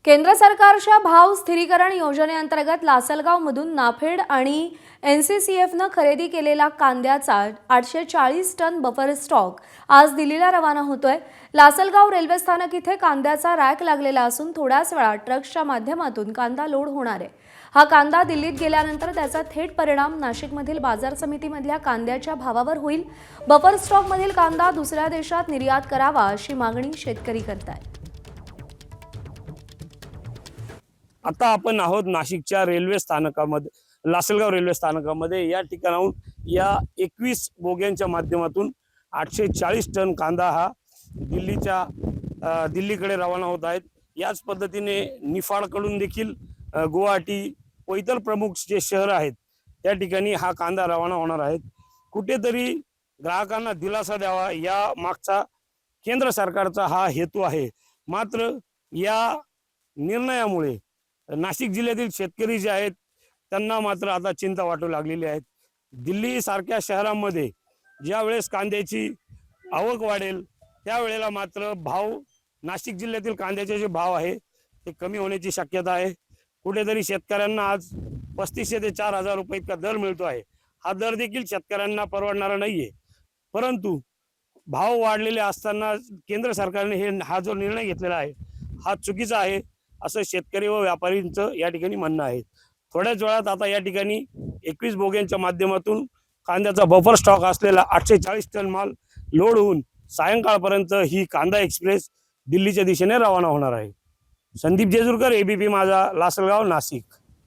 केंद्र सरकारच्या भाव स्थिरीकरण योजनेअंतर्गत लासलगावमधून नाफेड आणि एनसीसीएफनं खरेदी केलेला कांद्याचा 840 टन बफर स्टॉक आज दिल्लीला रवाना होतोय। लासलगाव रेल्वे स्थानक इथे कांद्याचा रॅक लागलेला असून थोड्याच वेळात ट्रक्सच्या माध्यमातून कांदा लोड होणार आहे। हा कांदा दिल्लीत गेल्यानंतर त्याचा थेट परिणाम नाशिकमधील बाजार समितीमधल्या कांद्याच्या भावावर होईल। बफर स्टॉकमधील कांदा दुसऱ्या देशात निर्यात करावा अशी मागणी शेतकरी करतायत। आता आपण आहोत नाशिकच्या रेल्वे स्थानकामध्ये, लासलगाव रेल्वे स्थानकामध्ये। या ठिकाणाहून या 21 बोग्यांच्या माध्यमातून 840 टन कांदा हा दिल्लीकडे रवाना होत आहेत। याच पद्धतीने निफाडकडून देखील गुवाहाटी व इतर प्रमुख जे शहर आहेत त्या ठिकाणी हा कांदा रवाना होणार आहे। कुठेतरी ग्राहकांना दिलासा द्यावा या मागचा केंद्र सरकारचा हा हेतू आहे। मात्र या निर्णयामुळे नाशिक जिल्ह्यातील शेतकरी जे आहेत त्यांना मात्र आता चिंता वाटू लागलेली आहे। दिल्ली सारख्या शहरांमध्ये ज्या वेळेस कांद्याची आवक वाढेल त्यावेळेला मात्र भाव, नाशिक जिल्ह्यातील कांद्याचे जे भाव आहे ते कमी होण्याची शक्यता आहे। कुठेतरी शेतकऱ्यांना आज 3500 ते 4000 रुपये इतका दर मिळतो आहे। हा दर देखील शेतकऱ्यांना परवडणारा नाहीये, परंतु भाव वाढलेले असताना केंद्र सरकारने हा जो निर्णय घेतलेला आहे हा चुकीचा आहे असं शेतकरी व व्यापारींचं या ठिकाणी म्हणणं आहे। थोड्याच वेळात आता या ठिकाणी 21 बोग्यांच्या माध्यमातून कांद्याचा बफर स्टॉक असलेला 840 टन माल लोड होऊन सायंकाळपर्यंत ही कांदा एक्सप्रेस दिल्लीच्या दिशेने रवाना होणार आहे। संदीप जेजुरकर, एबीपी माझा, लासलगाव, नाशिक।